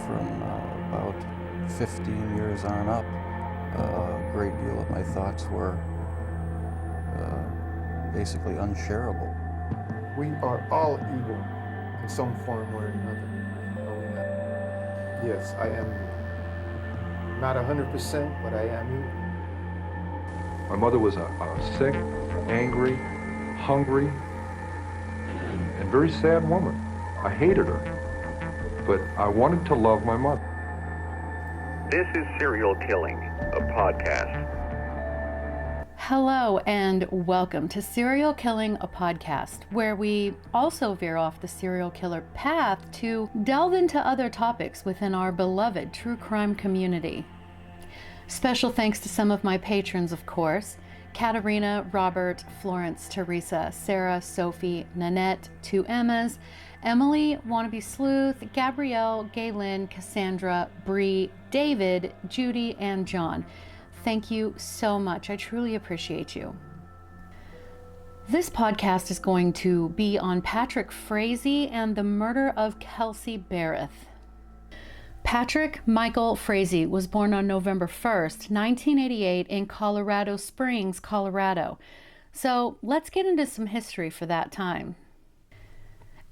from about 15 years on up, a great deal of my thoughts were basically unshareable. We are all evil in some form or another. Yes, I am not 100%, but I am evil. My mother was a sick, angry, hungry, and very sad woman. I hated her, but I wanted to love my mother. This is Serial Killing, a podcast. Hello and welcome to Serial Killing, a podcast, where we also veer off the serial killer path to delve into other topics within our beloved true crime community. Special thanks to some of my patrons, of course: Katerina, Robert, Florence, Teresa, Sarah, Sophie, Nanette, two Emmas, Emily, Wannabe Sleuth, Gabrielle, Gaylin, Cassandra, Bree, David, Judy, and John. Thank you so much. I truly appreciate you. This podcast is going to be on Patrick Frazee and the murder of Kelsey Berreth. Patrick Michael Frazee was born on November 1st, 1988 in Colorado Springs, Colorado. So let's get into some history for that time.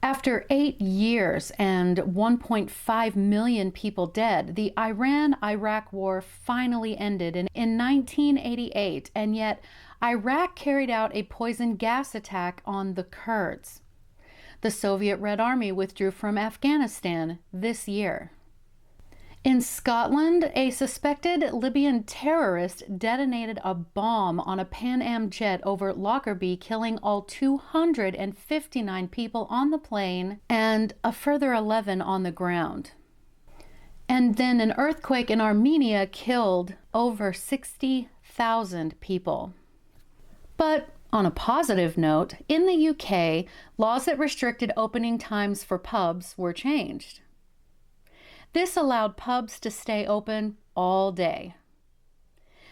After 8 years and 1.5 million people dead, the Iran-Iraq War finally ended in 1988, and yet Iraq carried out a poison gas attack on the Kurds. The Soviet Red Army withdrew from Afghanistan this year. In Scotland, a suspected Libyan terrorist detonated a bomb on a Pan Am jet over Lockerbie, killing all 259 people on the plane and a further 11 on the ground. And then an earthquake in Armenia killed over 60,000 people. But on a positive note, in the UK, laws that restricted opening times for pubs were changed. This allowed pubs to stay open all day.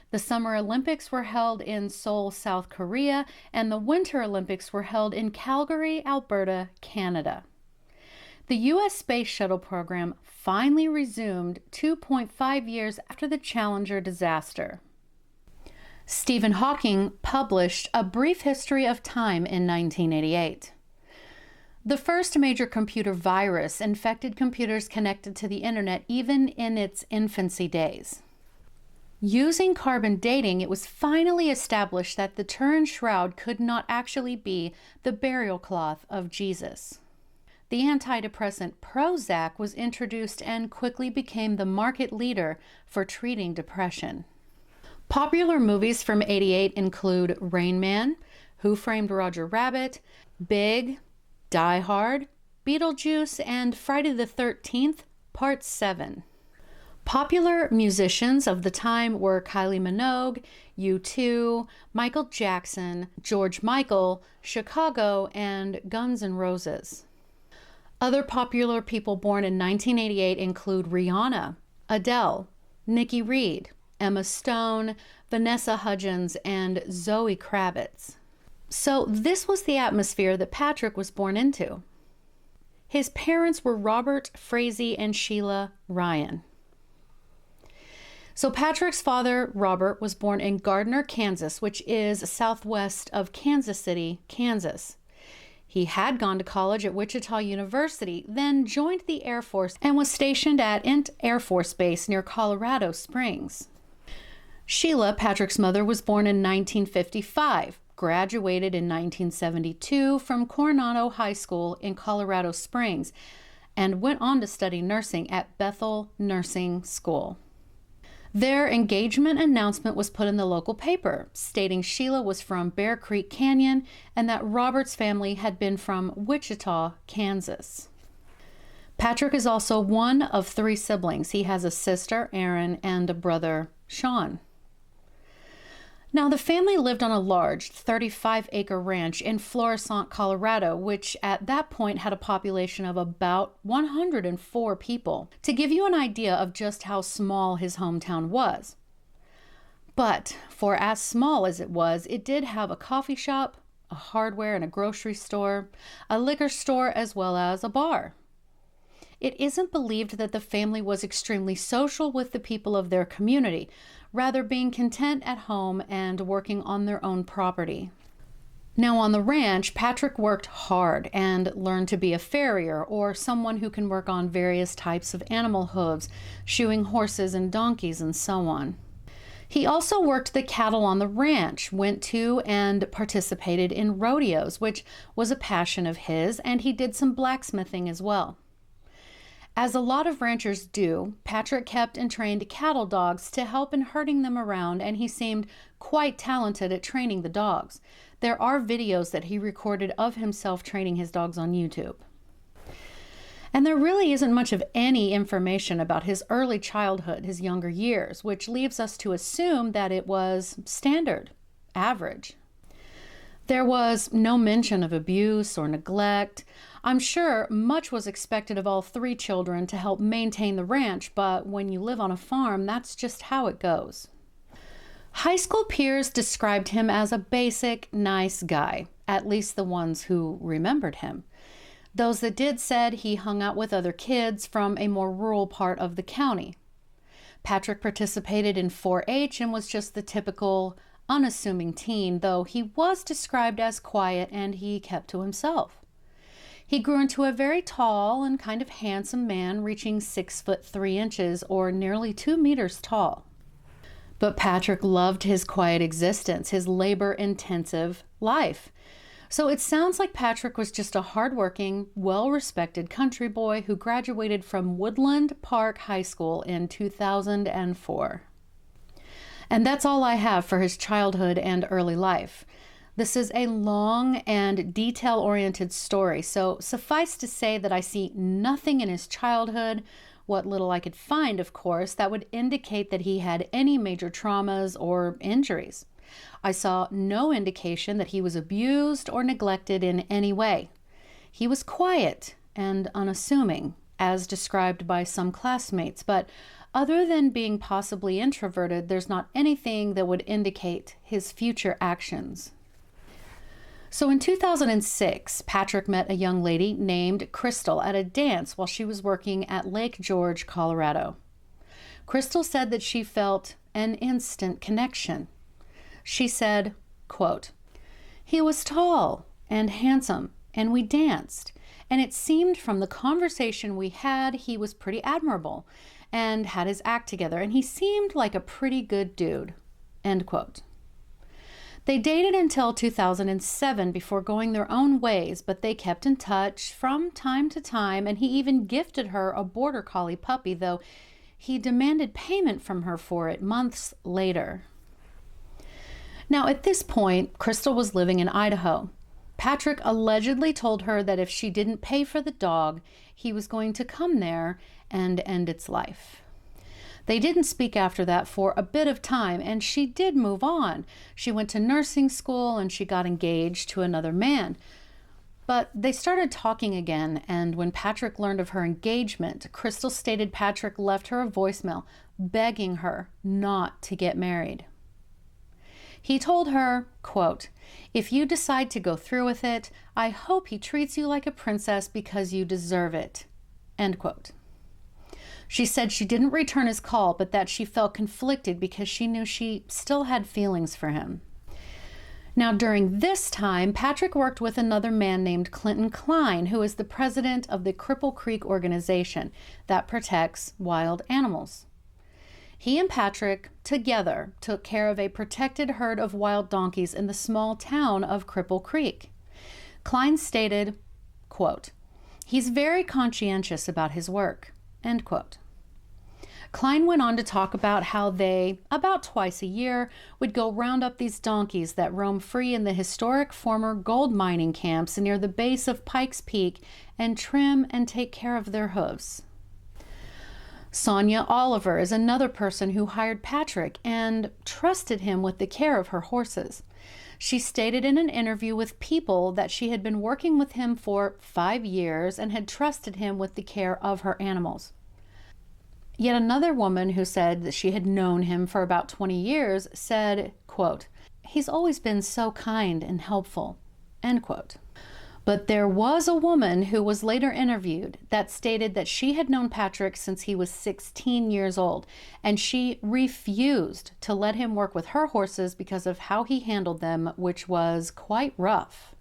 The Summer Olympics were held in Seoul, South Korea, and the Winter Olympics were held in Calgary, Alberta, Canada. The U.S. Space Shuttle program finally resumed 2.5 years after the Challenger disaster. Stephen Hawking published A Brief History of Time in 1988. The first major computer virus infected computers connected to the internet even in its infancy days. Using carbon dating, it was finally established that the Turin Shroud could not actually be the burial cloth of Jesus. The antidepressant Prozac was introduced and quickly became the market leader for treating depression. Popular movies from '88 include Rain Man, Who Framed Roger Rabbit, Big, Die Hard, Beetlejuice, and Friday the 13th, Part 7. Popular musicians of the time were Kylie Minogue, U2, Michael Jackson, George Michael, Chicago, and Guns N' Roses. Other popular people born in 1988 include Rihanna, Adele, Nikki Reed, Emma Stone, Vanessa Hudgens, and Zoe Kravitz. So this was the atmosphere that Patrick was born into. His parents were Robert Frazee and Sheila Ryan. So Patrick's father, Robert, was born in Gardner, Kansas, which is southwest of Kansas City, Kansas. He had gone to college at Wichita University, then joined the Air Force and was stationed at Ent Air Force Base near Colorado Springs. Sheila, Patrick's mother, was born in 1955. Graduated in 1972 from Coronado High School in Colorado Springs, and went on to study nursing at Bethel Nursing School. Their engagement announcement was put in the local paper, stating Sheila was from Bear Creek Canyon and that Robert's family had been from Wichita, Kansas. Patrick is also one of 3 siblings. He has a sister, Erin, and a brother, Sean. Now, the family lived on a large 35-acre ranch in Florissant, Colorado, which at that point had a population of about 104 people, to give you an idea of just how small his hometown was. But for as small as it was, it did have a coffee shop, a hardware and a grocery store, a liquor store, as well as a bar. it isn't believed that the family was extremely social with the people of their community, rather being content at home and working on their own property. Now, on the ranch, Patrick worked hard and learned to be a farrier, or someone who can work on various types of animal hooves, shoeing horses and donkeys, and so on. He also worked the cattle on the ranch, went to and participated in rodeos, which was a passion of his, and he did some blacksmithing as well. As a lot of ranchers do, Patrick kept and trained cattle dogs to help in herding them around, and he seemed quite talented at training the dogs. There are videos that he recorded of himself training his dogs on YouTube. And there really isn't much of any information about his early childhood, his younger years, which leaves us to assume that it was standard, average. There was no mention of abuse or neglect. I'm sure much was expected of all three children to help maintain the ranch, but when you live on a farm, that's just how it goes. High school peers described him as a basic, nice guy, at least the ones who remembered him. Those that did said he hung out with other kids from a more rural part of the county. Patrick participated in 4-H and was just the typical, unassuming teen, though he was described as quiet and he kept to himself. He grew into a very tall and kind of handsome man, reaching 6'3" or nearly 2 meters tall. But Patrick loved his quiet existence, his labor-intensive life. So it sounds like Patrick was just a hardworking, well-respected country boy who graduated from Woodland Park High School in 2004. And that's all I have for his childhood and early life. This is a long and detail-oriented story, so suffice to say that I see nothing in his childhood, what little I could find, of course, that would indicate that he had any major traumas or injuries. I saw no indication that he was abused or neglected in any way. He was quiet and unassuming, as described by some classmates, but other than being possibly introverted, there's not anything that would indicate his future actions. So in 2006, Patrick met a young lady named Crystal at a dance while she was working at Lake George, Colorado. Crystal said that she felt an instant connection. She said, quote, "He was tall and handsome, and we danced, and it seemed from the conversation we had he was pretty admirable and had his act together, and he seemed like a pretty good dude," end quote. They dated until 2007 before going their own ways, but they kept in touch from time to time, and he even gifted her a border collie puppy, though he demanded payment from her for it months later. Now, at this point, Crystal was living in Idaho. Patrick allegedly told her that if she didn't pay for the dog, he was going to come there and end its life. They didn't speak after that for a bit of time, and she did move on. She went to nursing school and she got engaged to another man. But they started talking again, and when Patrick learned of her engagement, Crystal stated Patrick left her a voicemail begging her not to get married. He told her, quote, "If you decide to go through with it, I hope he treats you like a princess because you deserve it," end quote. She said she didn't return his call, but that she felt conflicted because she knew she still had feelings for him. Now, during this time, Patrick worked with another man named Clinton Klein, who is the president of the Cripple Creek organization that protects wild animals. He and Patrick together took care of a protected herd of wild donkeys in the small town of Cripple Creek. Klein stated, quote, "He's very conscientious about his work," end quote. Klein went on to talk about how they, about twice a year, would go round up these donkeys that roam free in the historic former gold mining camps near the base of Pikes Peak and trim and take care of their hooves. Sonia Oliver is another person who hired Patrick and trusted him with the care of her horses. She stated in an interview with People that she had been working with him for 5 years and had trusted him with the care of her animals. Yet another woman who said that she had known him for about 20 years said, quote, "He's always been so kind and helpful," end quote. But there was a woman who was later interviewed that stated that she had known Patrick since he was 16 years old, and she refused to let him work with her horses because of how he handled them, which was quite rough.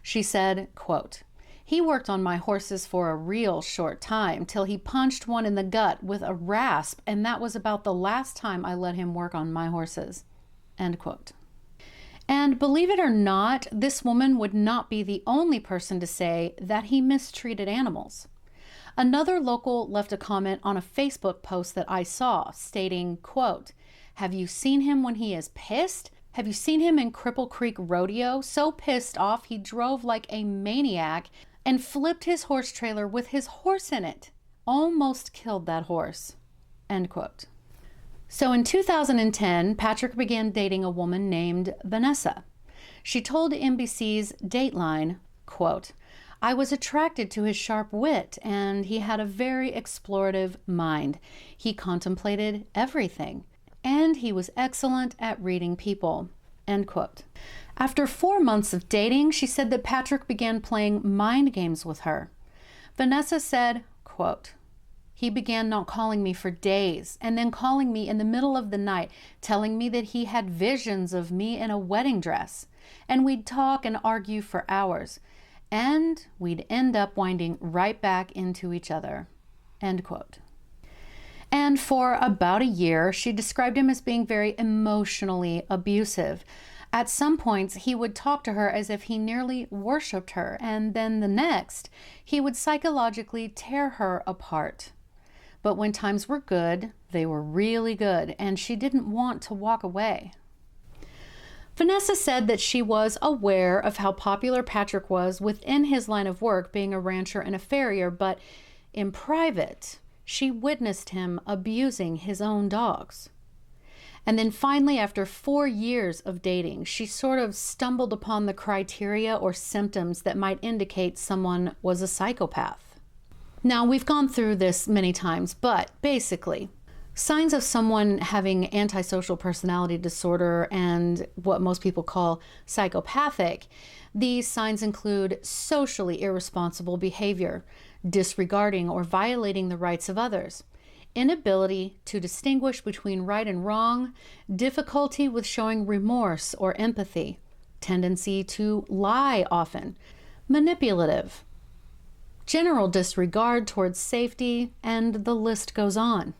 She said, quote, "He worked on my horses for a real short time till he punched one in the gut with a rasp, and that was about the last time I let him work on my horses." End quote. And believe it or not, this woman would not be the only person to say that he mistreated animals. Another local left a comment on a Facebook post that I saw stating, quote, "Have you seen him when he is pissed? Have you seen him in Cripple Creek Rodeo? So pissed off he drove like a maniac and flipped his horse trailer with his horse in it. Almost killed that horse." End quote. So in 2010, Patrick began dating a woman named Vanessa. She told NBC's Dateline, quote, "I was attracted to his sharp wit, and he had a very explorative mind. He contemplated everything, and he was excellent at reading people." End quote. After 4 months of dating, she said that Patrick began playing mind games with her. Vanessa said, quote, "He began not calling me for days, and then calling me in the middle of the night, telling me that he had visions of me in a wedding dress. And we'd talk and argue for hours, and we'd end up winding right back into each other." End quote. And for about a year, she described him as being very emotionally abusive. At some points, he would talk to her as if he nearly worshipped her, and then the next, he would psychologically tear her apart. But when times were good, they were really good, and she didn't want to walk away. Vanessa said that she was aware of how popular Patrick was within his line of work, being a rancher and a farrier, but in private, she witnessed him abusing his own dogs. And then finally, after 4 years of dating, she sort of stumbled upon the criteria or symptoms that might indicate someone was a psychopath. Now, we've gone through this many times, but basically, signs of someone having antisocial personality disorder and what most people call psychopathic, these signs include socially irresponsible behavior, disregarding or violating the rights of others, inability to distinguish between right and wrong, difficulty with showing remorse or empathy, tendency to lie often, manipulative, general disregard towards safety, and the list goes on.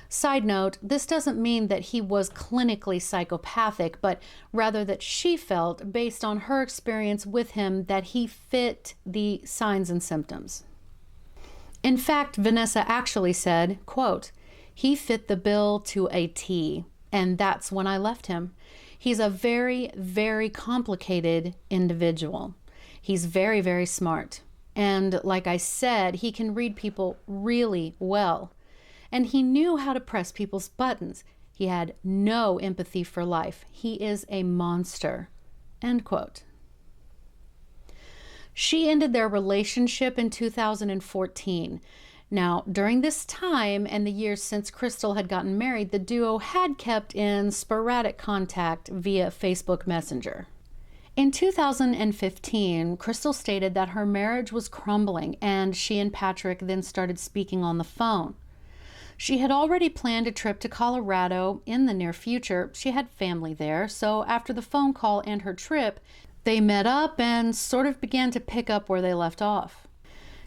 Side note, this doesn't mean that he was clinically psychopathic, but rather that she felt, based on her experience with him, that he fit the signs and symptoms. In fact, Vanessa actually said, quote, "He fit the bill to a T, and that's when I left him. He's a very, very complicated individual. He's very, very smart. And like I said, he can read people really well. And he knew how to press people's buttons. He had no empathy for life. He is a monster." End quote. She ended their relationship in 2014. Now, during this time and the years since Crystal had gotten married, the duo had kept in sporadic contact via Facebook Messenger. In 2015, Crystal stated that her marriage was crumbling, and she and Patrick then started speaking on the phone. She had already planned a trip to Colorado in the near future. She had family there, so after the phone call and her trip, they met up and sort of began to pick up where they left off.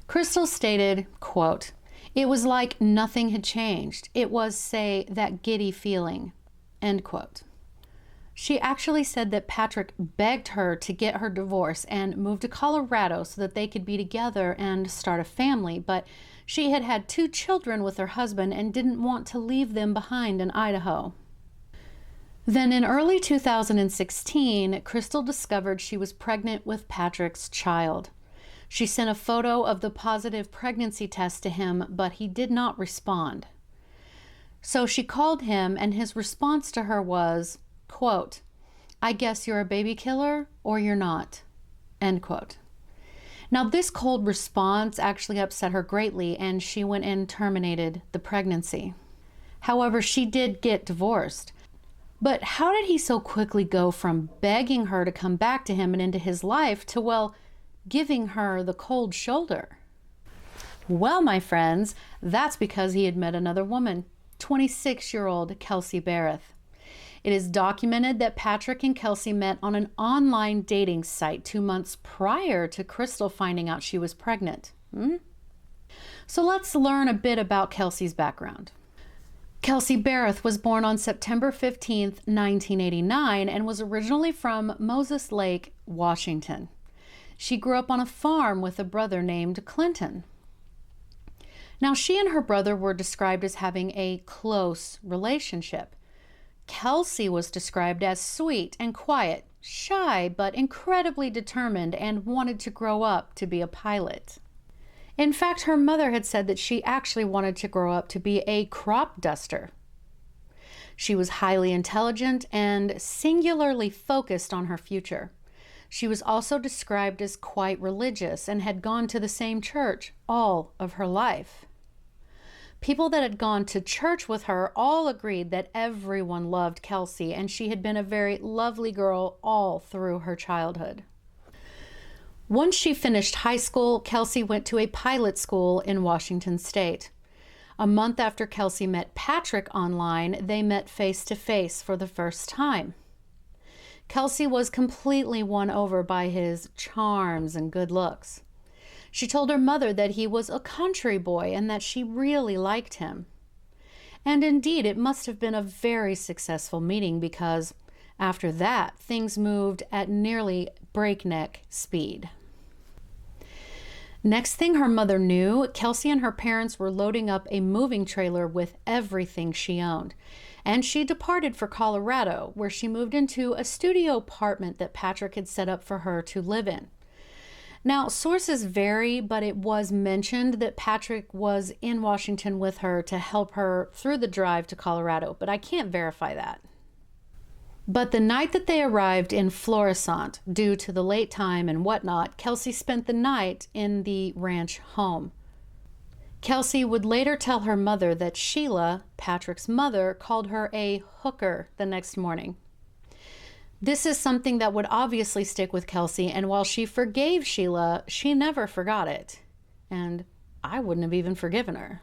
Crystal stated, quote, "It was like nothing had changed. It was, say, that giddy feeling." End quote. She actually said that Patrick begged her to get her divorce and move to Colorado so that they could be together and start a family, but she had had 2 children with her husband and didn't want to leave them behind in Idaho. Then in early 2016, Crystal discovered she was pregnant with Patrick's child. She sent a photo of the positive pregnancy test to him, but he did not respond. So she called him, and his response to her was, quote, "I guess you're a baby killer or you're not." End quote. Now, this cold response actually upset her greatly, and she went and terminated the pregnancy. However, she did get divorced. But how did he so quickly go from begging her to come back to him and into his life to, well, giving her the cold shoulder? Well, my friends, that's because he had met another woman, 26-year-old Kelsey Berreth. It is documented that Patrick and Kelsey met on an online dating site 2 months prior to Crystal finding out she was pregnant. So let's learn a bit about Kelsey's background. Kelsey Berreth was born on September 15th, 1989, and was originally from Moses Lake, Washington. She grew up on a farm with a brother named Clinton. Now, she and her brother were described as having a close relationship. Kelsey was described as sweet and quiet, shy, but incredibly determined and wanted to grow up to be a pilot. In fact, her mother had said that she actually wanted to grow up to be a crop duster. She was highly intelligent and singularly focused on her future. She was also described as quite religious and had gone to the same church all of her life. People that had gone to church with her all agreed that everyone loved Kelsey, and she had been a very lovely girl all through her childhood. Once she finished high school, Kelsey went to a pilot school in Washington State. A month after Kelsey met Patrick online, they met face to face for the first time. Kelsey was completely won over by his charms and good looks. She told her mother that he was a country boy and that she really liked him. And indeed, it must have been a very successful meeting because after that, things moved at nearly breakneck speed. Next thing her mother knew, Kelsey and her parents were loading up a moving trailer with everything she owned. And she departed for Colorado, where she moved into a studio apartment that Patrick had set up for her to live in. Now, sources vary, but it was mentioned that Patrick was in Washington with her to help her through the drive to Colorado, but I can't verify that. But the night that they arrived in Florissant, due to the late time and whatnot, Kelsey spent the night in the ranch home. Kelsey would later tell her mother that Sheila, Patrick's mother, called her a hooker the next morning. This is something that would obviously stick with Kelsey, and while she forgave Sheila, she never forgot it. And I wouldn't have even forgiven her.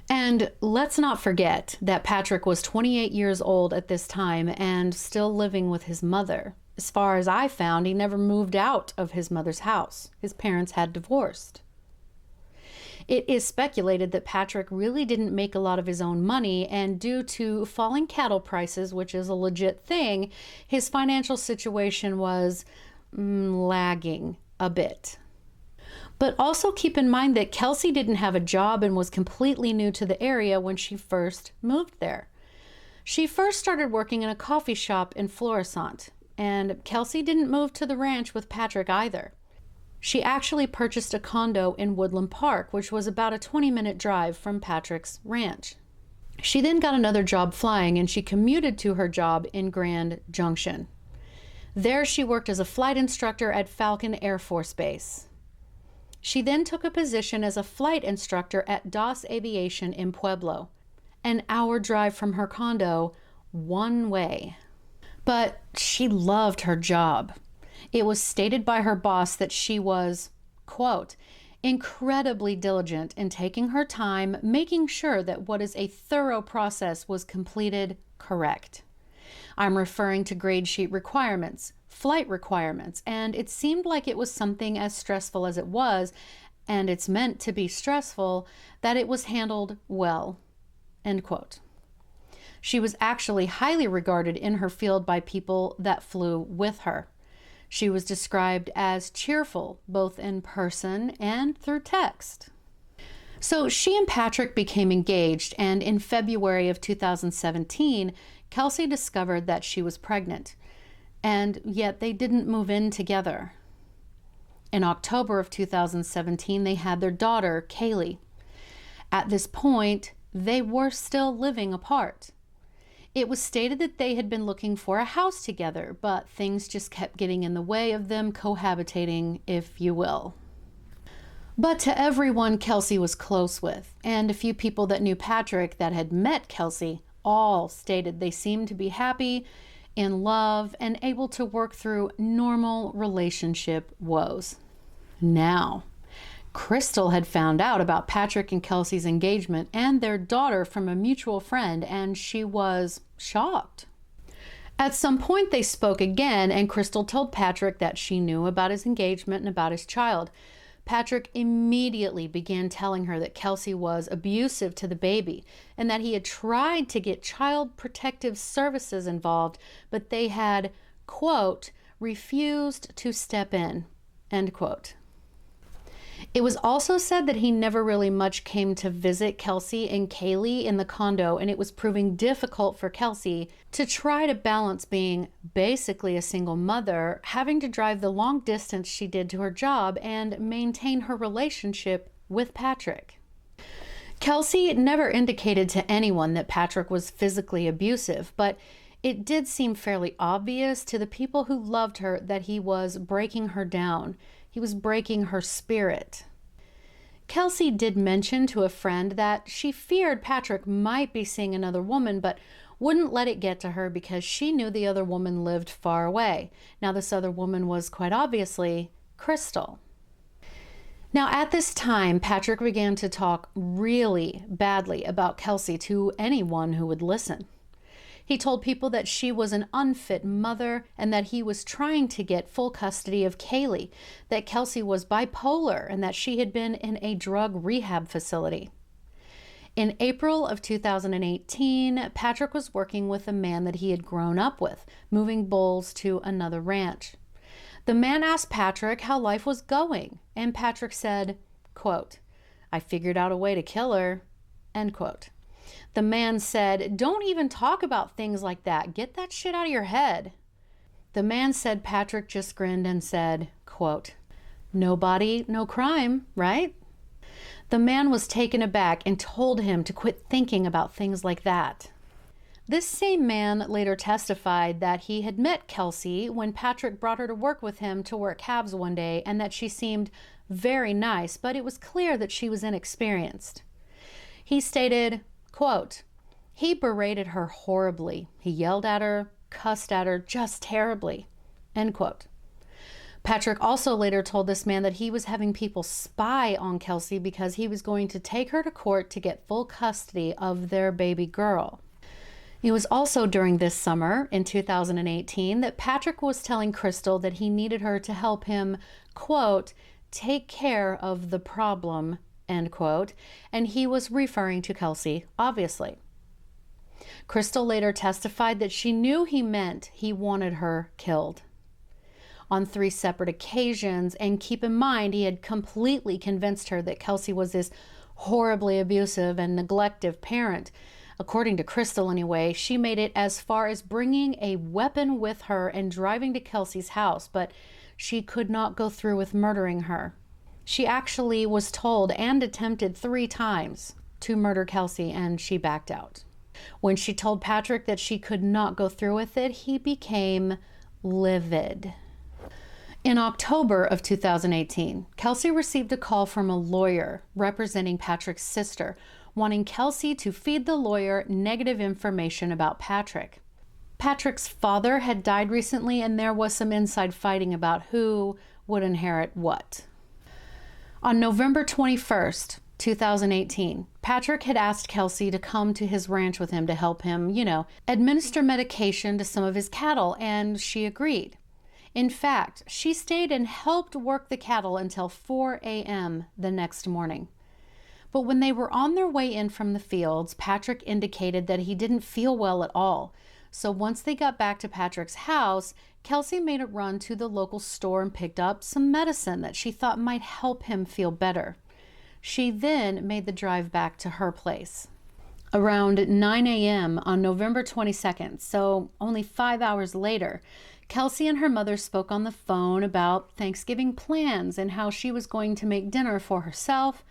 And let's not forget that Patrick was 28 years old at this time and still living with his mother. As far as I found, he never moved out of his mother's house. His parents had divorced. It is speculated that Patrick really didn't make a lot of his own money, and due to falling cattle prices, which is a legit thing, his financial situation was lagging a bit. But also keep in mind that Kelsey didn't have a job and was completely new to the area when she first moved there. She first started working in a coffee shop in Florissant, and Kelsey didn't move to the ranch with Patrick either. She actually purchased a condo in Woodland Park, which was about a 20-minute drive from Patrick's ranch. She then got another job flying, and she commuted to her job in Grand Junction. There she worked as a flight instructor at Falcon Air Force Base. She then took a position as a flight instructor at DOS Aviation in Pueblo, an hour drive from her condo, one way. But she loved her job. It was stated by her boss that she was, quote, incredibly diligent in taking her time, making sure that what is a thorough process was completed correct. I'm referring to grade sheet requirements, flight requirements, and it seemed like it was something as stressful as it was, and it's meant to be stressful, that it was handled well, end quote. She was actually highly regarded in her field by people that flew with her. She was described as cheerful, both in person and through text. So she and Patrick became engaged, and in February of 2017, Kelsey discovered that she was pregnant, and yet they didn't move in together. In October of 2017, they had their daughter, Kaylee. At this point, they were still living apart. It was stated that they had been looking for a house together, but things just kept getting in the way of them cohabitating, if you will. But to everyone Kelsey was close with, and a few people that knew Patrick that had met Kelsey, all stated they seemed to be happy, in love, and able to work through normal relationship woes. Now, Crystal had found out about Patrick and Kelsey's engagement and their daughter from a mutual friend, and she was shocked. At some point they spoke again, and Crystal told Patrick that she knew about his engagement and about his child. Patrick immediately began telling her that Kelsey was abusive to the baby and that he had tried to get Child Protective Services involved, but they had, quote, refused to step in, end quote. It was also said that he never really much came to visit Kelsey and Kaylee in the condo, and it was proving difficult for Kelsey to try to balance being basically a single mother, having to drive the long distance she did to her job, and maintain her relationship with Patrick. Kelsey never indicated to anyone that Patrick was physically abusive, but it did seem fairly obvious to the people who loved her that he was breaking her down. He was breaking her spirit. Kelsey did mention to a friend that she feared Patrick might be seeing another woman, but wouldn't let it get to her because she knew the other woman lived far away. Now, this other woman was quite obviously Crystal. Now, at this time, Patrick began to talk really badly about Kelsey to anyone who would listen. He told people that she was an unfit mother and that he was trying to get full custody of Kaylee, that Kelsey was bipolar, and that she had been in a drug rehab facility. In April of 2018, Patrick was working with a man that he had grown up with, moving bulls to another ranch. The man asked Patrick how life was going, and Patrick said, quote, "I figured out a way to kill her," end quote. The man said, "Don't even talk about things like that. Get that shit out of your head." The man said Patrick just grinned and said, quote, "No body, no crime, right?" The man was taken aback and told him to quit thinking about things like that. This same man later testified that he had met Kelsey when Patrick brought her to work with him to work cabs one day, and that she seemed very nice, but it was clear that she was inexperienced. He stated, quote, "He berated her horribly. He yelled at her, cussed at her, just terribly," end quote. Patrick also later told this man that he was having people spy on Kelsey because he was going to take her to court to get full custody of their baby girl. It was also during this summer in 2018 that Patrick was telling Crystal that he needed her to help him, quote, "take care of the problem," end quote, and he was referring to Kelsey, obviously. Crystal later testified that she knew he meant he wanted her killed. On 3 separate occasions, and keep in mind, he had completely convinced her that Kelsey was this horribly abusive and neglective parent. According to Crystal anyway, she made it as far as bringing a weapon with her and driving to Kelsey's house, but she could not go through with murdering her. She actually was told and attempted 3 times to murder Kelsey, and she backed out. When she told Patrick that she could not go through with it, he became livid. In October of 2018, Kelsey received a call from a lawyer representing Patrick's sister, wanting Kelsey to feed the lawyer negative information about Patrick. Patrick's father had died recently, and there was some inside fighting about who would inherit what. On November 21st, 2018, Patrick had asked Kelsey to come to his ranch with him to help him, administer medication to some of his cattle, and she agreed. In fact, she stayed and helped work the cattle until 4 a.m. the next morning. But when they were on their way in from the fields, Patrick indicated that he didn't feel well at all. So once they got back to Patrick's house, Kelsey made a run to the local store and picked up some medicine that she thought might help him feel better. She then made the drive back to her place. Around 9 a.m. on November 22nd, so only 5 hours later, Kelsey and her mother spoke on the phone about Thanksgiving plans and how she was going to make dinner for herself,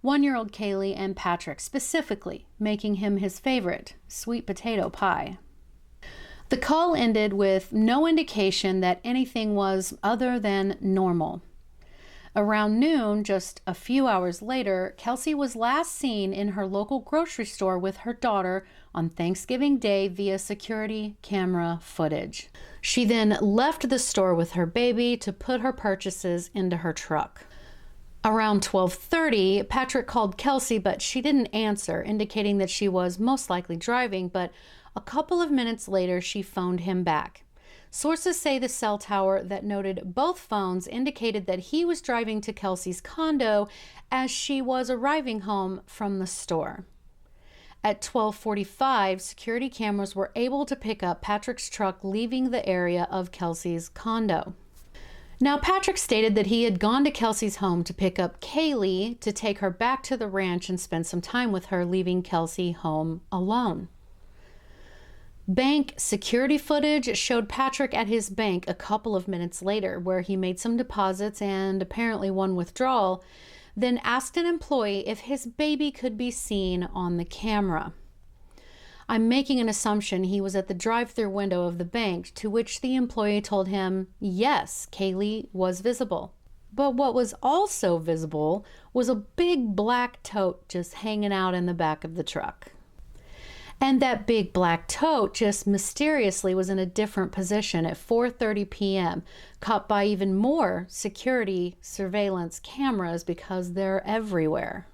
1-year-old Kaylee, and Patrick, specifically making him his favorite, sweet potato pie. The call ended with no indication that anything was other than normal. Around noon, just a few hours later, Kelsey was last seen in her local grocery store with her daughter on Thanksgiving Day via security camera footage. She then left the store with her baby to put her purchases into her truck. Around 12:30, Patrick called Kelsey, but she didn't answer, indicating that she was most likely driving, but a couple of minutes later, she phoned him back. Sources say the cell tower that noted both phones indicated that he was driving to Kelsey's condo as she was arriving home from the store. At 12:45, security cameras were able to pick up Patrick's truck leaving the area of Kelsey's condo. Now, Patrick stated that he had gone to Kelsey's home to pick up Kaylee to take her back to the ranch and spend some time with her, leaving Kelsey home alone. Bank security footage showed Patrick at his bank a couple of minutes later, where he made some deposits and apparently one withdrawal, then asked an employee if his baby could be seen on the camera. I'm making an assumption he was at the drive-through window of the bank, to which the employee told him, yes, Kaylee was visible. But what was also visible was a big black tote just hanging out in the back of the truck. And that big black tote just mysteriously was in a different position at 4:30 p.m., caught by even more security surveillance cameras because they're everywhere.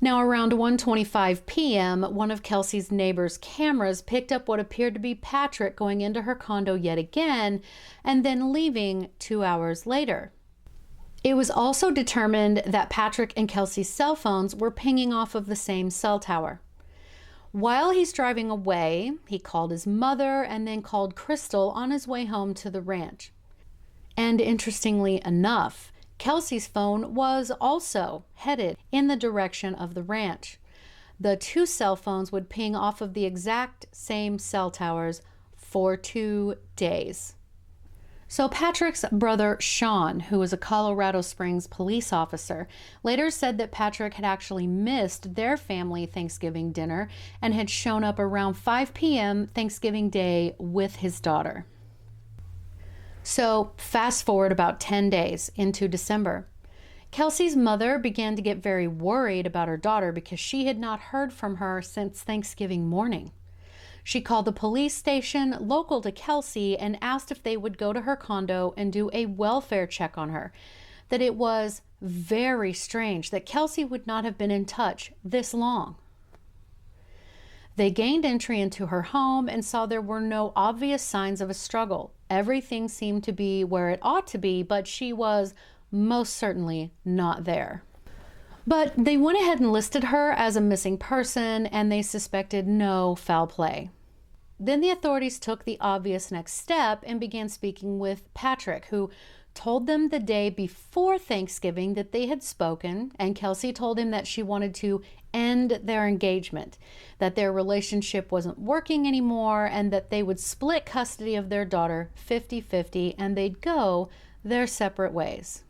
Now, around 1:25 p.m., one of Kelsey's neighbor's cameras picked up what appeared to be Patrick going into her condo yet again and then leaving 2 hours later. It was also determined that Patrick and Kelsey's cell phones were pinging off of the same cell tower. While he's driving away, he called his mother and then called Crystal on his way home to the ranch. And interestingly enough, Kelsey's phone was also headed in the direction of the ranch. The two cell phones would ping off of the exact same cell towers for 2 days. So Patrick's brother, Sean, who was a Colorado Springs police officer, later said that Patrick had actually missed their family Thanksgiving dinner and had shown up around 5 p.m. Thanksgiving Day with his daughter. So fast forward about 10 days into December. Kelsey's mother began to get very worried about her daughter because she had not heard from her since Thanksgiving morning. She called the police station local to Kelsey and asked if they would go to her condo and do a welfare check on her, that it was very strange that Kelsey would not have been in touch this long. They gained entry into her home and saw there were no obvious signs of a struggle. Everything seemed to be where it ought to be, but she was most certainly not there. But they went ahead and listed her as a missing person, and they suspected no foul play. Then the authorities took the obvious next step and began speaking with Patrick, who told them the day before Thanksgiving that they had spoken, and Kelsey told him that she wanted to end their engagement, that their relationship wasn't working anymore, and that they would split custody of their daughter 50-50 and they'd go their separate ways.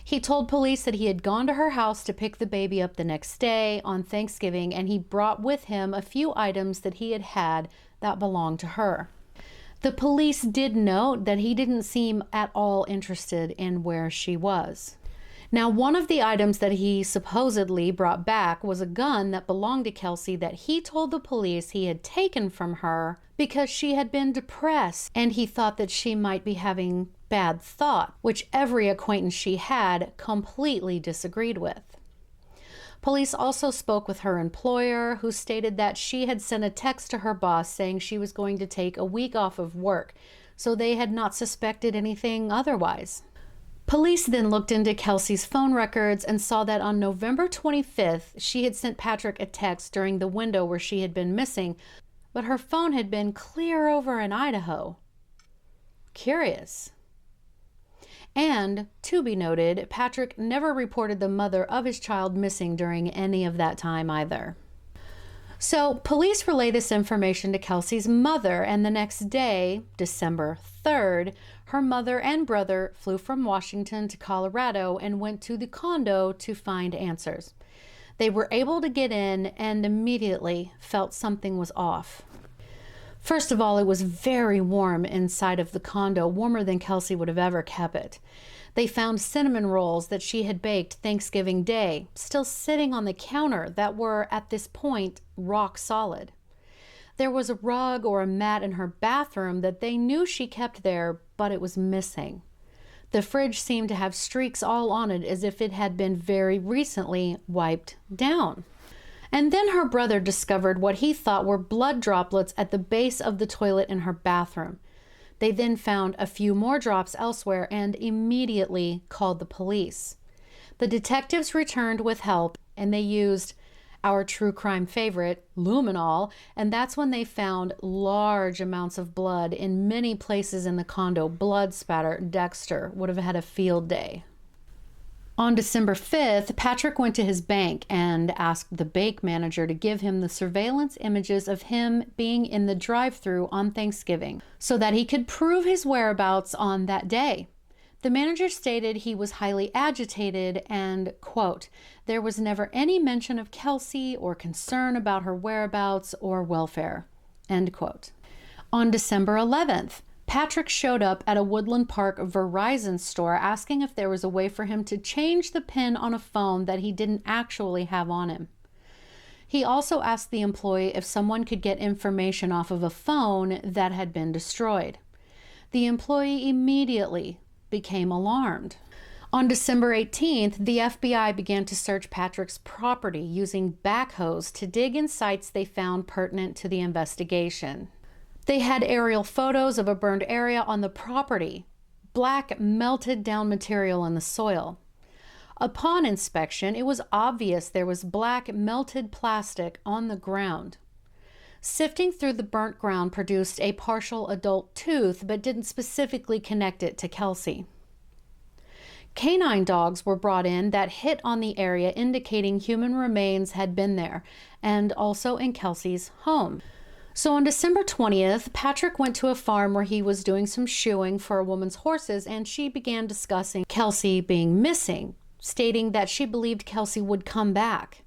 He told police that he had gone to her house to pick the baby up the next day on Thanksgiving, and he brought with him a few items that he had that belonged to her. The police did note that he didn't seem at all interested in where she was. Now, one of the items that he supposedly brought back was a gun that belonged to Kelsey that he told the police he had taken from her because she had been depressed and he thought that she might be having bad thought, which every acquaintance she had completely disagreed with. Police also spoke with her employer, who stated that she had sent a text to her boss saying she was going to take a week off of work, so they had not suspected anything otherwise. Police then looked into Kelsey's phone records and saw that on November 25th, she had sent Patrick a text during the window where she had been missing, but her phone had been clear over in Idaho. Curious. And, to be noted, Patrick never reported the mother of his child missing during any of that time either. So, police relay this information to Kelsey's mother, and the next day, December 3rd, her mother and brother flew from Washington to Colorado and went to the condo to find answers. They were able to get in and immediately felt something was off. First of all, it was very warm inside of the condo, warmer than Kelsey would have ever kept it. They found cinnamon rolls that she had baked Thanksgiving Day, still sitting on the counter, that were, at this point, rock solid. There was a rug or a mat in her bathroom that they knew she kept there, but it was missing. The fridge seemed to have streaks all on it as if it had been very recently wiped down. And then her brother discovered what he thought were blood droplets at the base of the toilet in her bathroom. They then found a few more drops elsewhere and immediately called the police. The detectives returned with help, and they used our true crime favorite, luminol, and that's when they found large amounts of blood in many places in the condo. Blood spatter. Dexter would have had a field day. On December 5th, Patrick went to his bank and asked the bank manager to give him the surveillance images of him being in the drive-thru on Thanksgiving so that he could prove his whereabouts on that day. The manager stated he was highly agitated and, quote, there was never any mention of Kelsey or concern about her whereabouts or welfare, end quote. On December 11th, Patrick showed up at a Woodland Park Verizon store asking if there was a way for him to change the PIN on a phone that he didn't actually have on him. He also asked the employee if someone could get information off of a phone that had been destroyed. The employee immediately became alarmed. On December 18th, the FBI began to search Patrick's property using backhoes to dig in sites they found pertinent to the investigation. They had aerial photos of a burned area on the property, black melted down material in the soil. Upon inspection, it was obvious there was black melted plastic on the ground. Sifting through the burnt ground produced a partial adult tooth, but didn't specifically connect it to Kelsey. Canine dogs were brought in that hit on the area, indicating human remains had been there, and also in Kelsey's home. So on December 20th, Patrick went to a farm where he was doing some shoeing for a woman's horses, and she began discussing Kelsey being missing, stating that she believed Kelsey would come back.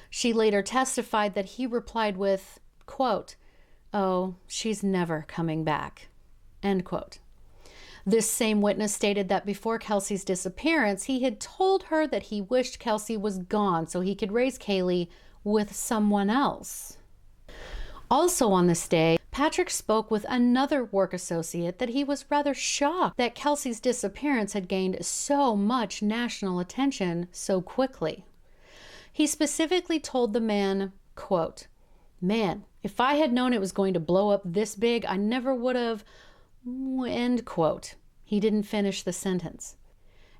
She later testified that he replied with, quote, "Oh, she's never coming back," end quote. This same witness stated that before Kelsey's disappearance, he had told her that he wished Kelsey was gone so he could raise Kaylee with someone else. Also on this day, Patrick spoke with another work associate that he was rather shocked that Kelsey's disappearance had gained so much national attention so quickly. He specifically told the man, quote, "Man, if I had known it was going to blow up this big, I never would have," end quote. He didn't finish the sentence.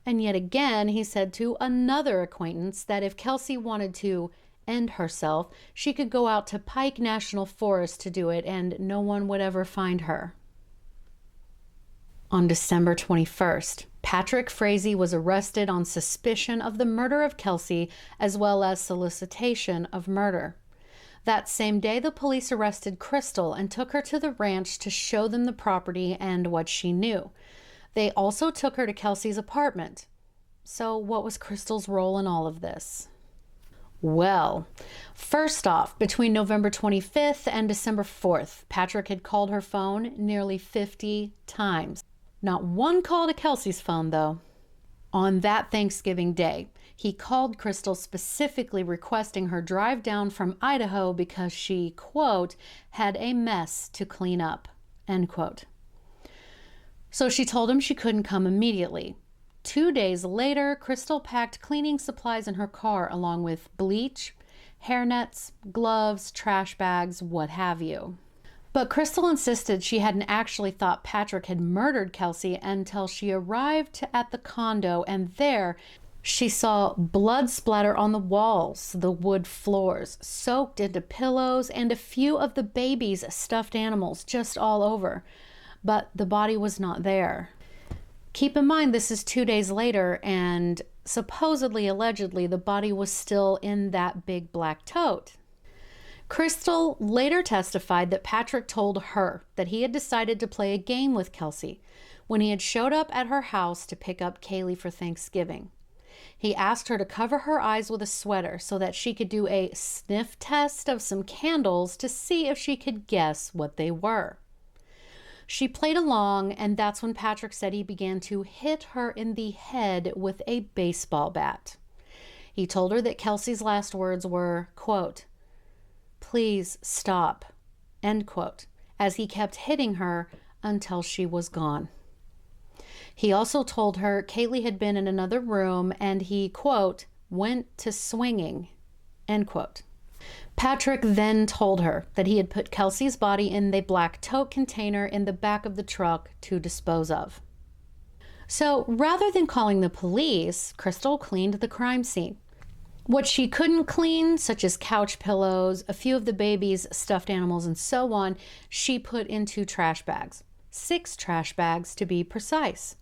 And yet again, he said to another acquaintance that if Kelsey wanted to end herself, she could go out to Pike National Forest to do it and no one would ever find her. On December 21st, Patrick Frazee was arrested on suspicion of the murder of Kelsey as well as solicitation of murder. That same day, the police arrested Crystal and took her to the ranch to show them the property and what she knew. They also took her to Kelsey's apartment. So what was Crystal's role in all of this? Well, first off, between November 25th and December 4th, Patrick had called her phone nearly 50 times. Not one call to Kelsey's phone, though. On that Thanksgiving day, he called Crystal specifically requesting her drive down from Idaho because she, quote, had a mess to clean up, end quote. So she told him she couldn't come immediately. 2 days later, Crystal packed cleaning supplies in her car along with bleach, hairnets, gloves, trash bags, what have you. But Crystal insisted she hadn't actually thought Patrick had murdered Kelsey until she arrived at the condo, and there she saw blood splatter on the walls, the wood floors, soaked into pillows, and a few of the baby's stuffed animals just all over. But the body was not there. Keep in mind, this is 2 days later, and supposedly, allegedly, the body was still in that big black tote. Crystal later testified that Patrick told her that he had decided to play a game with Kelsey when he had showed up at her house to pick up Kaylee for Thanksgiving. He asked her to cover her eyes with a sweater so that she could do a sniff test of some candles to see if she could guess what they were. She played along, and that's when Patrick said he began to hit her in the head with a baseball bat. He told her that Kelsey's last words were, quote, "Please stop," end quote, as he kept hitting her until she was gone. He also told her Kaylee had been in another room and he, quote, went to swinging, end quote. Patrick then told her that he had put Kelsey's body in the black tote container in the back of the truck to dispose of. So rather than calling the police, Crystal cleaned the crime scene. What she couldn't clean, such as couch pillows, a few of the baby's stuffed animals, and so on, she put into trash bags. 6 trash bags to be precise.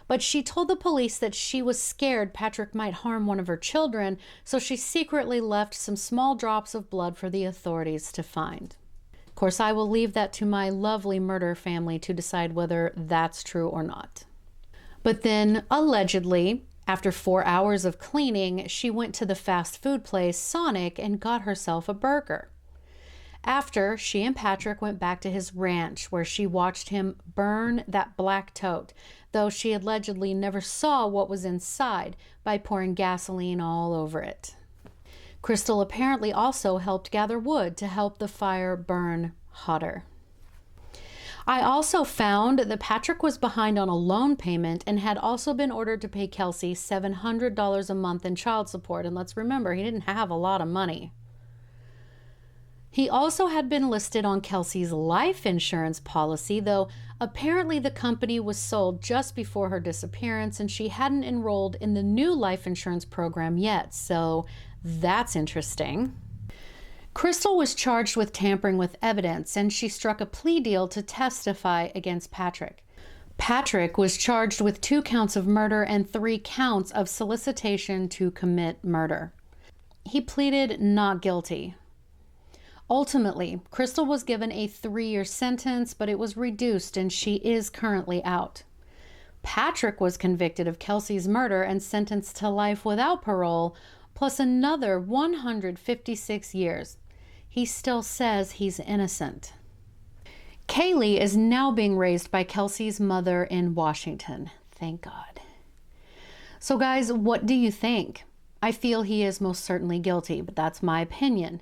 But she told the police that she was scared Patrick might harm one of her children, so she secretly left some small drops of blood for the authorities to find. Of course, I will leave that to my lovely murder family to decide whether that's true or not. But then, allegedly, after 4 hours of cleaning, she went to the fast food place Sonic and got herself a burger. After, she and Patrick went back to his ranch where she watched him burn that black tote, though she allegedly never saw what was inside by pouring gasoline all over it. Crystal apparently also helped gather wood to help the fire burn hotter. I also found that Patrick was behind on a loan payment and had also been ordered to pay Kelsey $700 a month in child support. And let's remember, he didn't have a lot of money. He also had been listed on Kelsey's life insurance policy, though apparently the company was sold just before her disappearance and she hadn't enrolled in the new life insurance program yet. So that's interesting. Crystal was charged with tampering with evidence and she struck a plea deal to testify against Patrick. Patrick was charged with 2 counts of murder and 3 counts of solicitation to commit murder. He pleaded not guilty. Ultimately, Crystal was given a 3-year sentence, but it was reduced and she is currently out. Patrick was convicted of Kelsey's murder and sentenced to life without parole, plus another 156 years. He still says he's innocent. Kaylee is now being raised by Kelsey's mother in Washington. Thank God. So guys, what do you think? I feel he is most certainly guilty, but that's my opinion.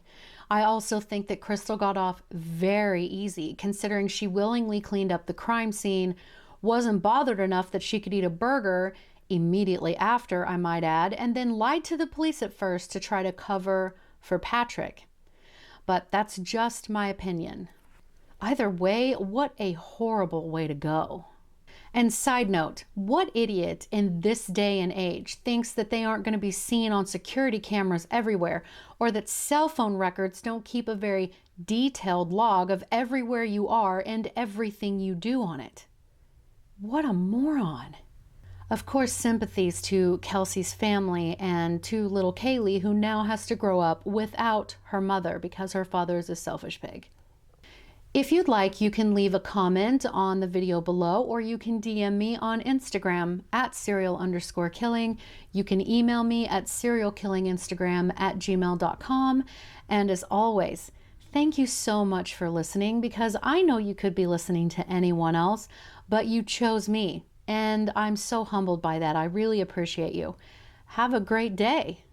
I also think that Crystal got off very easy, considering she willingly cleaned up the crime scene, wasn't bothered enough that she could eat a burger immediately after, I might add, and then lied to the police at first to try to cover for Patrick. But that's just my opinion. Either way, what a horrible way to go. And side note, what idiot in this day and age thinks that they aren't going to be seen on security cameras everywhere, or that cell phone records don't keep a very detailed log of everywhere you are and everything you do on it? What a moron. Of course, sympathies to Kelsey's family and to little Kaylee, who now has to grow up without her mother because her father is a selfish pig. If you'd like, you can leave a comment on the video below, or you can DM me on Instagram at serial_killing. You can email me at serialkillinginstagram@gmail.com. And as always, thank you so much for listening, because I know you could be listening to anyone else, but you chose me. And I'm so humbled by that. I really appreciate you. Have a great day.